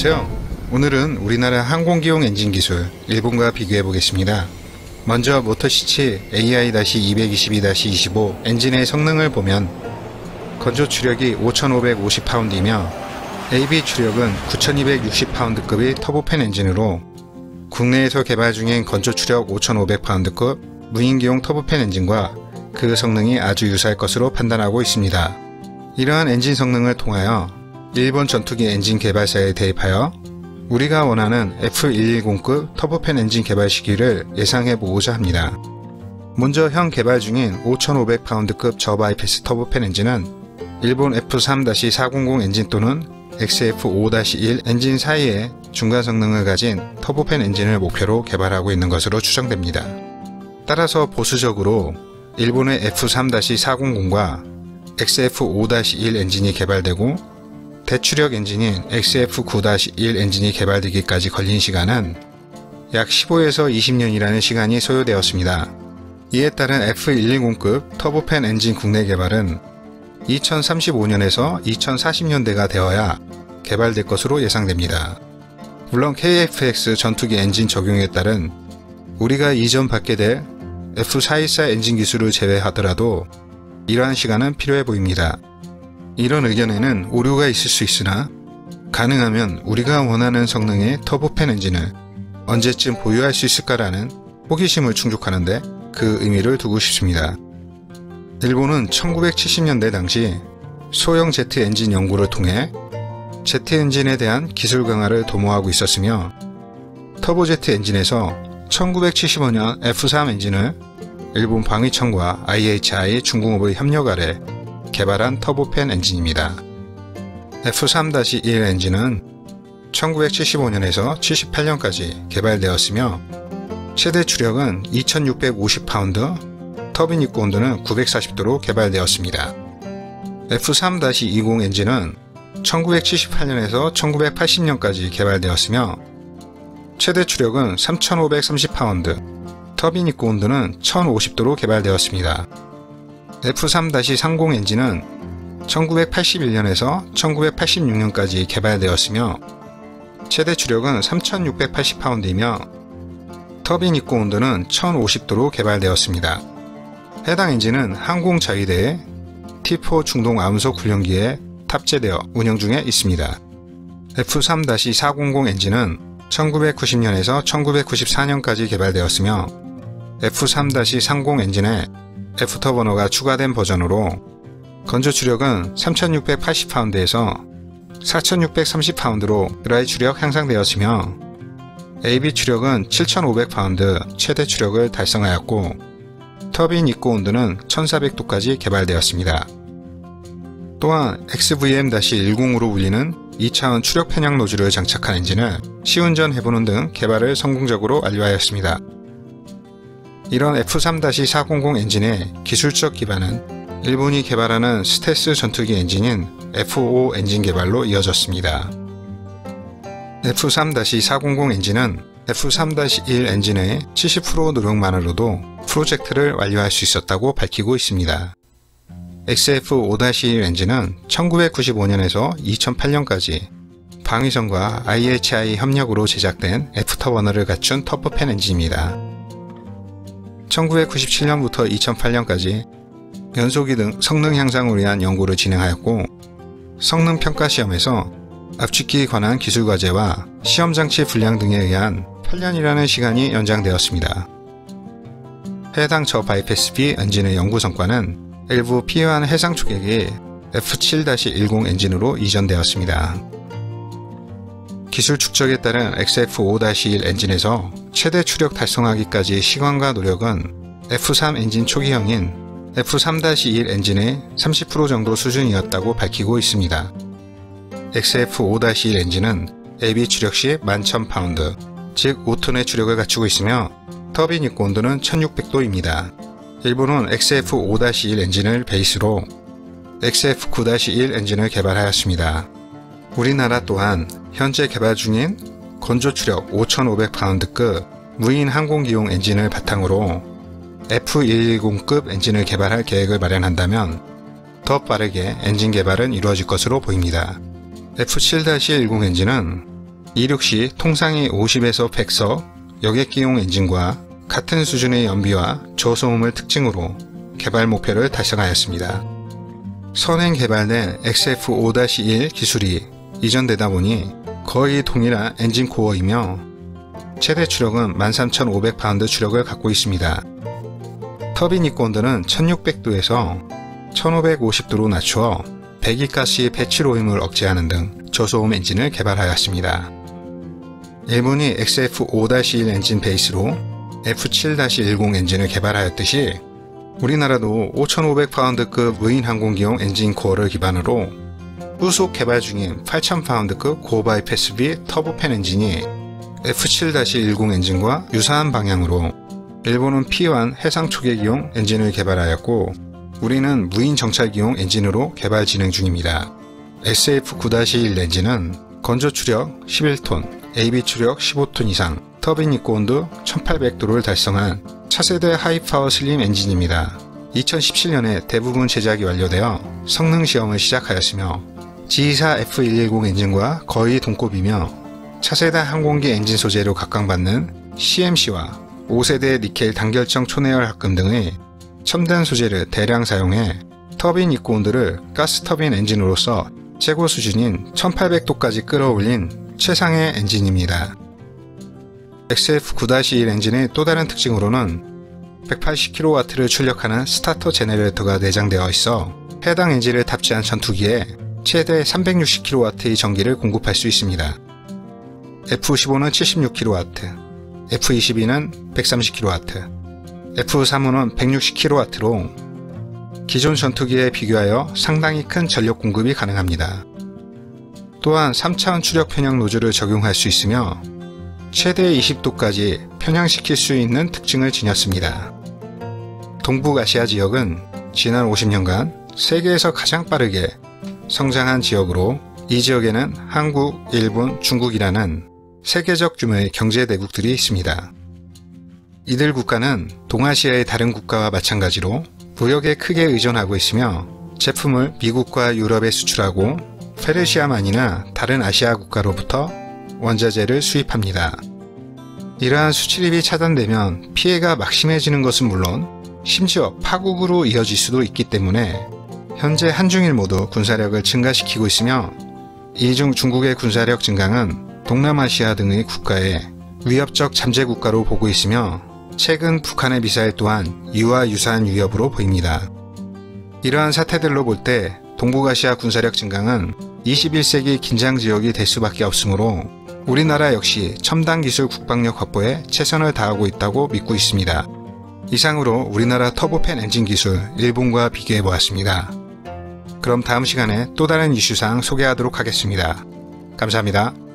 안녕하세요. 오늘은 우리나라 항공기용 엔진 기술 일본과 비교해 보겠습니다. 먼저 모터시치 AI-222-25 엔진의 성능을 보면 건조 추력이 5550파운드이며 AB 추력은 9260파운드급의 터보팬 엔진으로 국내에서 개발 중인 건조 추력 5500파운드급 무인기용 터보팬 엔진과 그 성능이 아주 유사할 것으로 판단하고 있습니다. 이러한 엔진 성능을 통하여 일본 전투기 엔진 개발사에 대입하여 우리가 원하는 F110급 터보팬 엔진 개발 시기를 예상해 보고자 합니다. 먼저 현 개발 중인 5500파운드급 저바이패스 터보팬 엔진은 일본 F3-400 엔진 또는 XF5-1 엔진 사이의 중간 성능을 가진 터보팬 엔진을 목표로 개발하고 있는 것으로 추정됩니다. 따라서 보수적으로 일본의 F3-400과 XF5-1 엔진이 개발되고 대추력 엔진인 XF9-1 엔진이 개발되기까지 걸린 시간은 약 15에서 20년이라는 시간이 소요되었습니다. 이에 따른 F110급 터보팬 엔진 국내 개발은 2035년에서 2040년대가 되어야 개발될 것으로 예상됩니다. 물론 KF-X 전투기 엔진 적용에 따른 우리가 이전 받게 될 F414 엔진 기술을 제외하더라도 이러한 시간은 필요해 보입니다. 이런 의견에는 오류가 있을 수 있으나 가능하면 우리가 원하는 성능의 터보팬 엔진을 언제쯤 보유할 수 있을까라는 호기심을 충족하는데 그 의미를 두고 싶습니다. 일본은 1970년대 당시 소형 제트 엔진 연구를 통해 제트 엔진에 대한 기술 강화를 도모하고 있었으며 터보제트 엔진에서 1975년 F3 엔진을 일본 방위청과 IHI 중공업의 협력 아래 개발한 터보팬 엔진입니다. F3-1 엔진은 1975년에서 78년까지 개발되었으며 최대 추력은 2650파운드, 터빈 입구 온도는 940도로 개발되었습니다. F3-20 엔진은 1978년에서 1980년까지 개발되었으며 최대 추력은 3530파운드, 터빈 입구 온도는 1050도로 개발되었습니다. F3-30 엔진은 1981년에서 1986년까지 개발되었으며 최대 추력은 3680파운드이며 터빈 입구 온도는 1050도로 개발되었습니다. 해당 엔진은 항공자위대의 T4 중동 암속 훈련기에 탑재되어 운영 중에 있습니다. F3-400 엔진은 1990년에서 1994년까지 개발되었으며 F3-30 엔진에 F터버너가 추가된 버전으로 건조 추력은 3680파운드에서 4630파운드로 드라이 추력 향상되었으며 AB 추력은 7500파운드 최대 추력을 달성하였고 터빈 입구 온도는 1400도까지 개발되었습니다. 또한 XVM-10으로 불리는 2차원 추력 편향 노즐을 장착한 엔진을 시운전 해보는 등 개발을 성공적으로 완료하였습니다. 이런 F3-400 엔진의 기술적 기반은 일본이 개발하는 스텔스 전투기 엔진인 F5 엔진 개발로 이어졌습니다. F3-400 엔진은 F3-1 엔진의 70% 노력만으로도 프로젝트를 완료할 수 있었다고 밝히고 있습니다. XF5-1 엔진은 1995년에서 2008년까지 방위성과 IHI 협력으로 제작된 F터버너를 갖춘 터보팬 엔진입니다. 1997년부터 2008년까지 연소기 등 성능 향상을 위한 연구를 진행하였고 성능 평가 시험에서 압축기에 관한 기술 과제와 시험장치 분량 등에 의한 8년이라는 시간이 연장되었습니다. 해당 저바이패스-B 엔진의 연구 성과는 일부 피해한 해상 초계기의 F7-10 엔진으로 이전되었습니다. 기술 축적에 따른 XF5-1 엔진에서 최대 추력 달성하기까지 시간과 노력은 F3 엔진 초기형인 F3-1 엔진의 30% 정도 수준이었다고 밝히고 있습니다. XF5-1 엔진은 AB 추력 시 11,000파운드, 즉 5톤의 추력을 갖추고 있으며 터빈 입구 온도는 1600도입니다. 일본은 XF5-1 엔진을 베이스로 XF9-1 엔진을 개발하였습니다. 우리나라 또한 현재 개발 중인 건조 추력 5500파운드급 무인 항공기용 엔진을 바탕으로 F110급 엔진을 개발할 계획을 마련한다면 더 빠르게 엔진 개발은 이루어질 것으로 보입니다. F7-10 엔진은 이륙 시 통상이 50에서 100석 여객기용 엔진과 같은 수준의 연비와 저소음을 특징으로 개발 목표를 달성하였습니다. 선행 개발된 XF5-1 기술이 이전되다 보니 거의 동일한 엔진 코어이며 최대 추력은 13,500파운드 추력을 갖고 있습니다. 터빈 입고온도는 1600도에서 1550도로 낮추어 배기가스의 배출 오염을 억제하는 등 저소음 엔진을 개발하였습니다. 일본이 XF5-1 엔진 베이스로 F7-10 엔진을 개발하였듯이 우리나라도 5500파운드급 무인 항공기용 엔진 코어를 기반으로 후속 개발 중인 8000파운드급 고바이패스 B 터보팬 엔진이 F7-10 엔진과 유사한 방향으로 일본은 P1 해상 초계기용 엔진을 개발하였고 우리는 무인 정찰기용 엔진으로 개발 진행 중입니다. SF9-1 엔진은 건조 추력 11톤, AB 추력 15톤 이상, 터빈 입고온도 1800도를 달성한 차세대 하이파워 슬림 엔진입니다. 2017년에 대부분 제작이 완료되어 성능 시험을 시작하였으며 G2사 F110 엔진과 거의 동급이며 차세대 항공기 엔진 소재로 각광받는 CMC와 5세대 니켈 단결정 초내열 합금 등의 첨단 소재를 대량 사용해 터빈 입고온도를 가스터빈 엔진으로서 최고 수준인 1800도까지 끌어올린 최상의 엔진입니다. XF9-1 엔진의 또 다른 특징으로는 180kW를 출력하는 스타터 제너레이터가 내장되어 있어 해당 엔진을 탑재한 전투기에 최대 360kW의 전기를 공급할 수 있습니다. F15는 76kW, F22는 130kW, F35는 160kW로 기존 전투기에 비교하여 상당히 큰 전력 공급이 가능합니다. 또한 3차원 추력 편향 노즐을 적용할 수 있으며 최대 20도까지 편향시킬 수 있는 특징을 지녔습니다. 동북아시아 지역은 지난 50년간 세계에서 가장 빠르게 성장한 지역으로 이 지역에는 한국, 일본, 중국이라는 세계적 규모의 경제 대국들이 있습니다. 이들 국가는 동아시아의 다른 국가와 마찬가지로 무역에 크게 의존하고 있으며 제품을 미국과 유럽에 수출하고 페르시아만이나 다른 아시아 국가로부터 원자재를 수입합니다. 이러한 수출입이 차단되면 피해가 막심해지는 것은 물론 심지어 파국으로 이어질 수도 있기 때문에 현재 한중일 모두 군사력을 증가시키고 있으며 이 중 중국의 군사력 증강은 동남아시아 등의 국가의 위협적 잠재 국가로 보고 있으며 최근 북한의 미사일 또한 이와 유사한 위협으로 보입니다. 이러한 사태들로 볼 때 동북아시아 군사력 증강은 21세기 긴장지역이 될 수밖에 없으므로 우리나라 역시 첨단 기술 국방력 확보에 최선을 다하고 있다고 믿고 있습니다. 이상으로 우리나라 터보팬 엔진 기술 일본과 비교해 보았습니다. 그럼 다음 시간에 또 다른 이슈사항 소개하도록 하겠습니다. 감사합니다.